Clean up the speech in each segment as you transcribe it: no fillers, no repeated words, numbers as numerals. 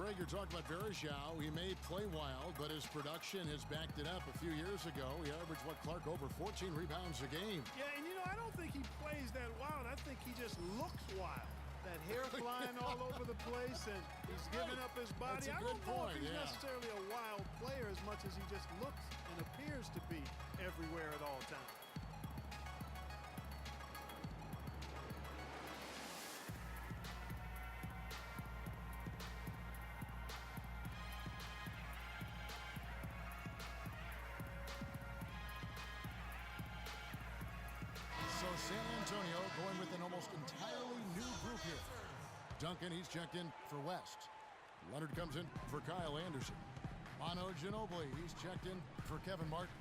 Greg, you're talking about Verjao. He may play wild, but his production has backed it up. A few years ago, he averaged, Clark, over 14 rebounds a game. Yeah, and I don't think he plays that wild. I think he just looks wild. That hair flying all over the place, and he's giving up his body. I don't know if he's necessarily a wild player as much as he just looks and appears to be everywhere at all times. So San Antonio going with an almost entirely new group here. Duncan, he's checked in for West. Leonard comes in for Kyle Anderson. Manu Ginobili, he's checked in for Kevin Martin.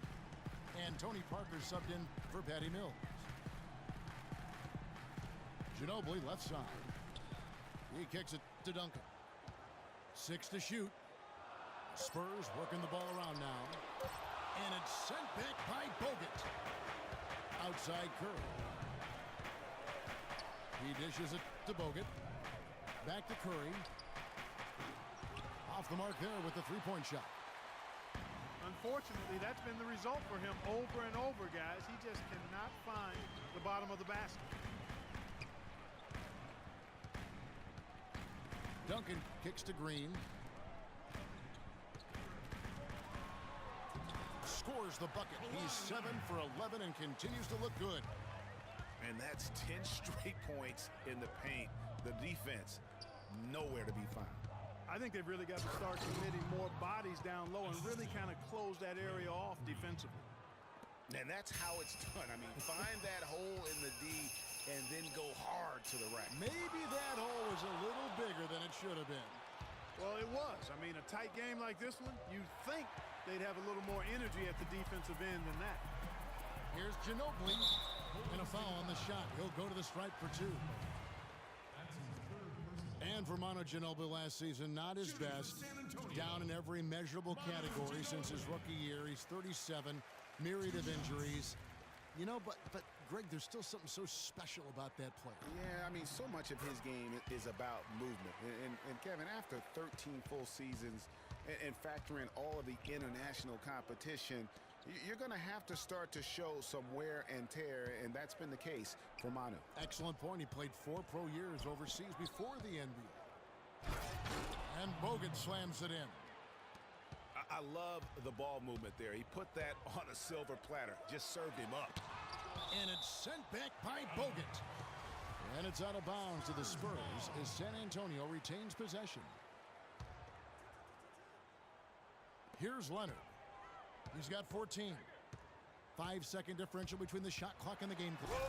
And Tony Parker subbed in for Patty Mills. Ginobili left side. He kicks it to Duncan. 6 to shoot. Spurs working the ball around now. And it's sent back by Bogut. Outside Curry. He dishes it to Bogut. Back to Curry. Off the mark there with the three-point shot. Unfortunately, that's been the result for him over and over, guys. He just cannot find the bottom of the basket. Duncan kicks to Green. Scores the bucket. He's 7 for 11 and continues to look good. And that's 10 straight points in the paint. The defense, nowhere to be found. I think they've really got to start committing more bodies down low and really kind of close that area off defensively. And that's how it's done. I mean, find that hole in the D and then go hard to the rack. Maybe that hole was a little bigger than it should have been. Well, it was. I mean, a tight game like this one, you'd think they'd have a little more energy at the defensive end than that. Here's Ginobili. And a foul on the shot. He'll go to the stripe for 2. And for Manu Ginobili last season, not his best. Down in every measurable category since his rookie year. He's 37, myriad of injuries. You know, but Greg, there's still something so special about that player. Yeah, I mean, so much of his game is about movement. And Kevin, after 13 full seasons and factor in all of the international competition, you're going to have to start to show some wear and tear, and that's been the case for Manu. Excellent point. He played 4 pro years overseas before the NBA. And Bogut slams it in. I love the ball movement there. He put that on a silver platter, just served him up. And it's sent back by Bogut. And it's out of bounds to the Spurs as San Antonio retains possession. Here's Leonard. He's got 14. 5-second differential between the shot clock and the game clock.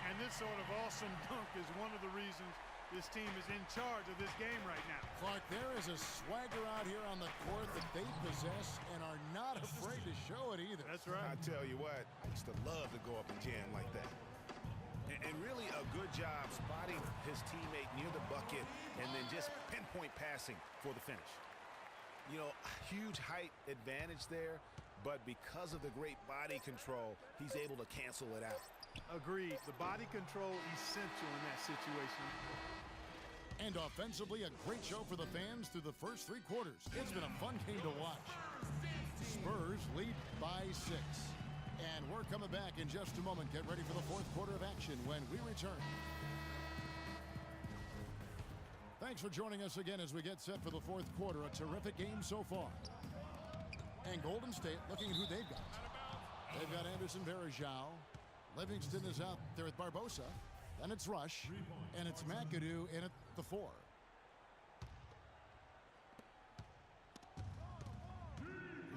And this sort of awesome dunk is one of the reasons this team is in charge of this game right now. Clark, there is a swagger out here on the court that they possess and are not afraid to show it either. That's right. I tell you what, I used to love to go up and jam like that. And really a good job spotting his teammate near the bucket and then just pinpoint passing for the finish. You know, huge height advantage there, but because of the great body control, he's able to cancel it out. Agreed. The body control essential in that situation. And offensively, a great show for the fans through the first 3 quarters. It's been a fun game to watch. Spurs lead by 6. And we're coming back in just a moment. Get ready for the 4th quarter of action when we return. Thanks for joining us again as we get set for the 4th quarter. A terrific game so far. And Golden State looking at who they've got. They've got Anderson, Verjao. Livingston is out there with Barbosa. Then it's Rush. And it's McAdoo in at the 4.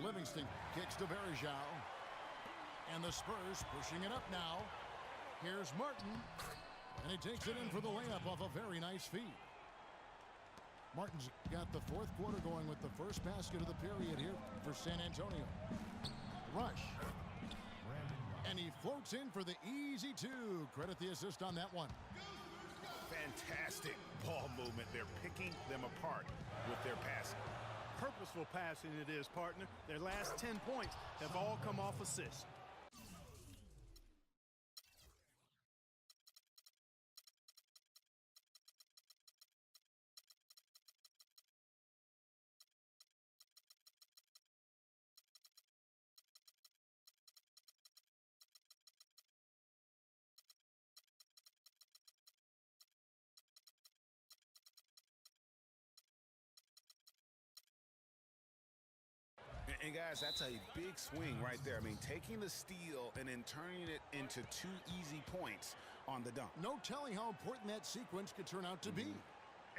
Livingston kicks to Verjao. And the Spurs pushing it up now. Here's Martin. And he takes it in for the layup off a very nice feed. Martin's got the 4th quarter going with the first basket of the period here for San Antonio. Rush. And he floats in for the easy 2. Credit the assist on that one. Fantastic ball movement. They're picking them apart with their passing. Purposeful passing it is, partner. Their last 10 points have all come off assists. And guys, that's a big swing right there. I mean, taking the steal and then turning it into 2 easy points on the dunk. No telling how important that sequence could turn out to be.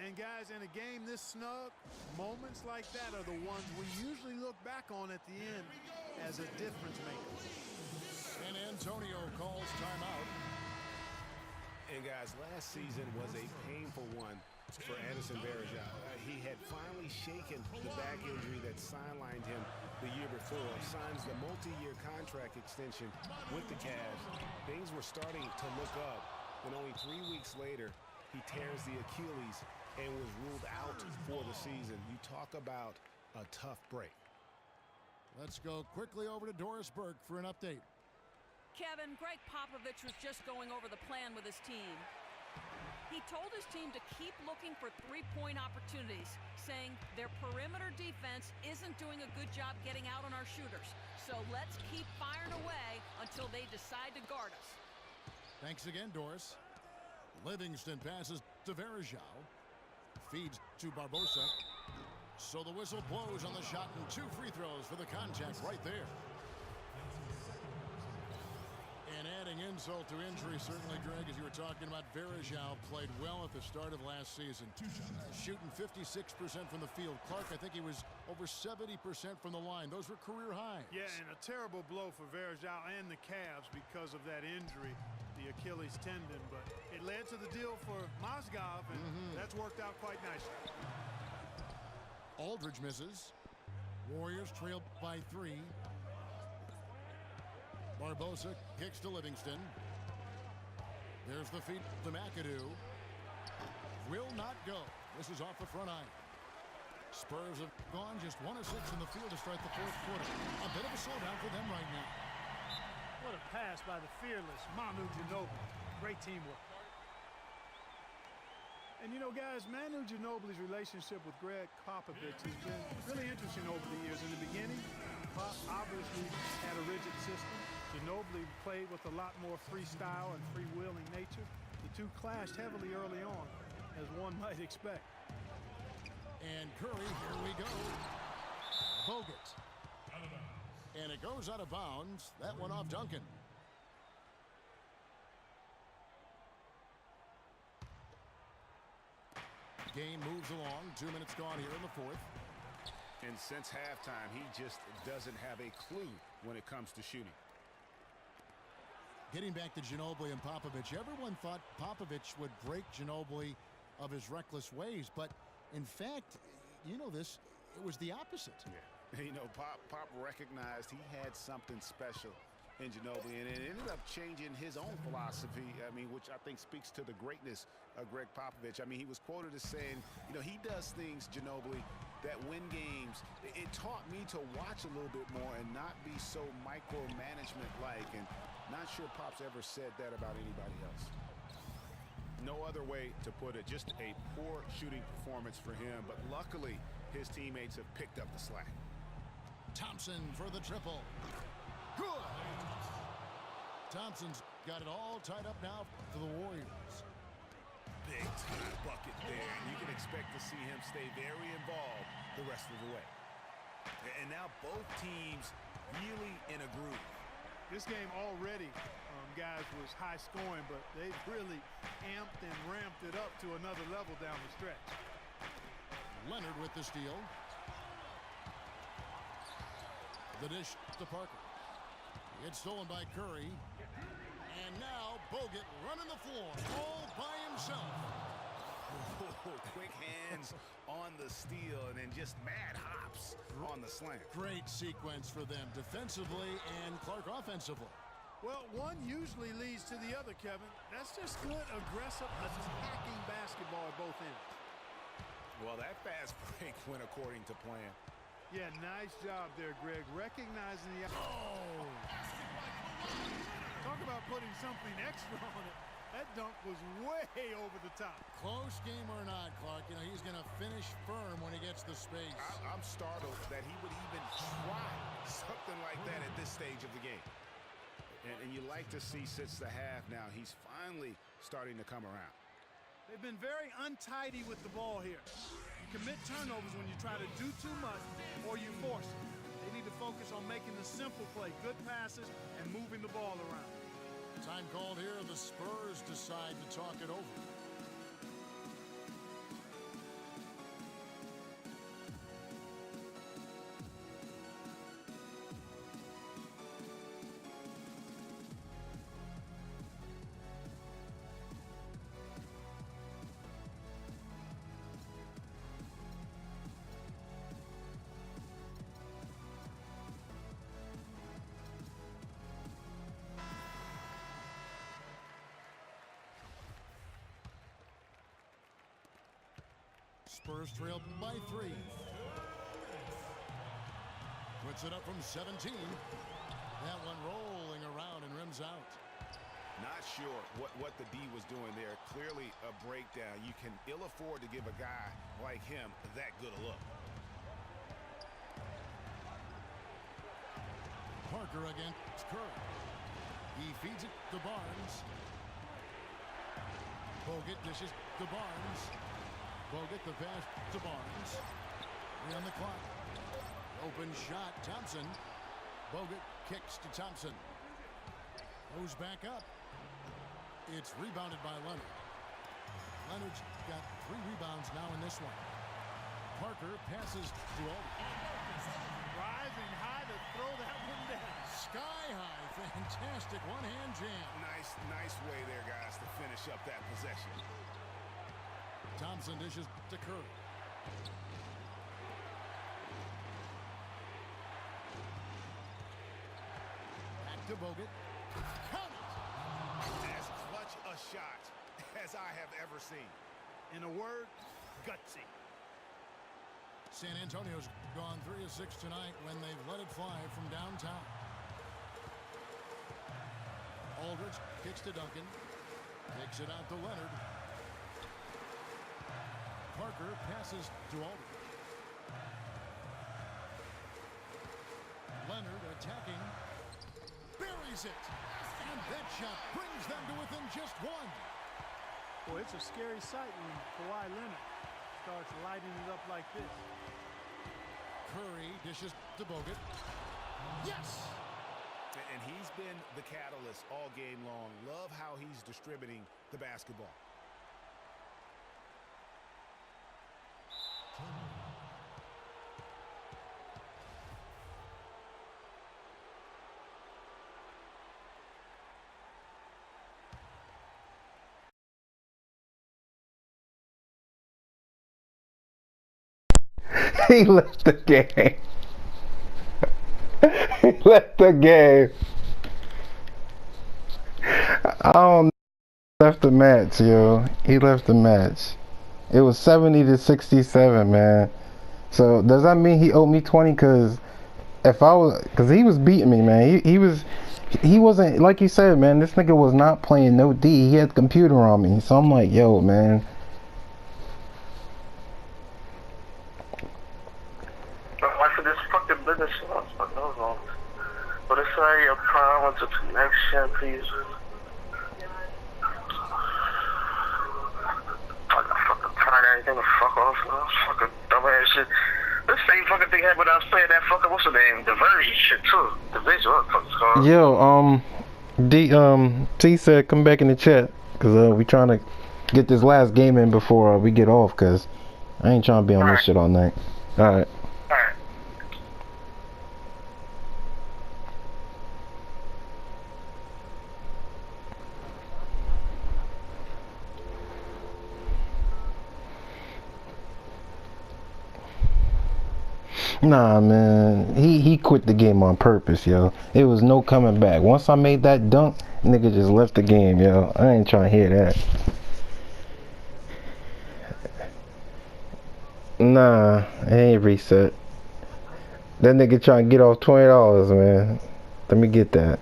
And guys, in a game this snug, moments like that are the ones we usually look back on at the end as a difference maker. And Antonio calls timeout. And guys, last season was a painful one for Anderson Varejao. He had finally shaken the back injury that sidelined him the year before. Signs the multi-year contract extension with the Cavs. Things were starting to look up. And only 3 weeks later, he tears the Achilles and was ruled out for the season. You talk about a tough break. Let's go quickly over to Doris Burke for an update. Kevin, Greg Popovich was just going over the plan with his team. He told his team to keep looking for three-point opportunities, saying their perimeter defense isn't doing a good job getting out on our shooters. So let's keep firing away until they decide to guard us. Thanks again, Doris. Livingston passes to Varejao. Feeds to Barbosa. So the whistle blows on the shot and 2 free throws for the contact right there. And adding insult to injury, certainly, Greg, as you were talking about, Varejao played well at the start of last season. Shooting 56% from the field. Clark, I think he was over 70% from the line. Those were career highs. Yeah, and a terrible blow for Varejao and the Cavs because of that injury, the Achilles tendon. But it led to the deal for Mozgov, and that's worked out quite nicely. Aldridge misses. Warriors trail by 3. Barbosa kicks to Livingston. There's the feed to McAdoo. Will not go. This is off the front iron. Spurs have gone just 1 of 6 in the field to start the 4th quarter. A bit of a slowdown for them right now. What a pass by the fearless Manu Ginobili. Great teamwork. And you know, guys, Manu Ginobili's relationship with Greg Popovich has been really interesting over the years. In the beginning, Pop obviously had a rigid system. Ginobili played with a lot more freestyle and free-wheeling nature. The two clashed heavily early on, as one might expect. And Curry, here we go. Bogut. And it goes out of bounds. That one off Duncan. Game moves along. 2 minutes gone here in the 4th. And since halftime, he just doesn't have a clue when it comes to shooting. Getting back to Ginobili and Popovich, everyone thought Popovich would break Ginobili of his reckless ways, but in fact, you know this, it was the opposite. Yeah. You know, Pop recognized he had something special in Ginobili, and it ended up changing his own philosophy, I mean, which I think speaks to the greatness of Greg Popovich. I mean, he was quoted as saying, you know, he does things, Ginobili, that win games. It taught me to watch a little bit more and not be so micromanagement-like, and not sure Pop's ever said that about anybody else. No other way to put it, just a poor shooting performance for him, but luckily his teammates have picked up the slack. Thompson for the triple. Good! Thompson's got it all tied up now for the Warriors. Big time bucket there, and you can expect to see him stay very involved the rest of the way. And now both teams really in a groove. This game already, guys, was high scoring, but they've really amped and ramped it up to another level down the stretch. Leonard with the steal. The dish to Parker. It's stolen by Curry. And now Bogut running the floor all by himself. Quick hands on the steal and then just mad hops on the slant. Great sequence for them defensively and Clark offensively. Well, one usually leads to the other, Kevin. That's just good, aggressive, attacking basketball at both ends. Well, that fast break went according to plan. Yeah, nice job there, Greg. Recognizing the... Oh! Talk about putting something extra on it. That dunk was way over the top. Close game or not, Clark, you know, he's going to finish firm when he gets the space. I'm startled that he would even try something like that at this stage of the game. And you like to see since the half now, he's finally starting to come around. They've been very untidy with the ball here. You commit turnovers when you try to do too much or you force it. They need to focus on making the simple play, good passes, and moving the ball around. Time called here. The Spurs decide to talk it over. Spurs trail by 3. Puts it up from 17. That one rolling around and rims out. Not sure what the D was doing there. Clearly a breakdown. You can ill afford to give a guy like him that good a look. Parker against Curry. He feeds it to Barnes. Bogut dishes to Barnes. Bogut the pass to Barnes. 3 on the clock. Open shot, Thompson. Bogut kicks to Thompson. Goes back up. It's rebounded by Leonard. Leonard's got 3 rebounds now in this one. Parker passes to Aldridge. Rising high to throw that one down. Sky high. Fantastic one-hand jam. Nice way there, guys, to finish up that possession. Thompson dishes to Curry. Back to Bogut. Count it! As clutch a shot as I have ever seen. In a word, gutsy. San Antonio's gone 3 of 6 tonight when they've let it fly from downtown. Aldridge kicks to Duncan. Takes it out to Leonard. Parker passes to Aldridge. Leonard attacking. Buries it. And that shot brings them to within just 1. Boy, it's a scary sight when Kawhi Leonard starts lighting it up like this. Curry dishes to Bogut. Yes! And he's been the catalyst all game long. Love how he's distributing the basketball. He left the game. He left the game. I don't know. Left the match, yo. He left the match. It was 70 to 67, man. So does that mean he owed me 20? Cause he was beating me, man. He wasn't, like you said, man. This nigga was not playing no D. He had the computer on me. So I'm like, yo, man. This fucking business, but it's like your problem with the connection, please. I got fucking tired of everything to fuck off, man. Fucking dumbass shit. This same fucking thing happened when I was playing that fucking, what's the name? The Verge shit too. The visual, what the fuck's called? Yo, T said come back in the chat, cause we trying to get this last game in before we get off, cause I ain't trying to be on this shit all night. Alright. Nah, man, he quit the game on purpose, yo. It was no coming back. Once I made that dunk, nigga just left the game, yo. I ain't trying to hear that. Nah, it ain't reset. That nigga trying to get off $20, man. Let me get that.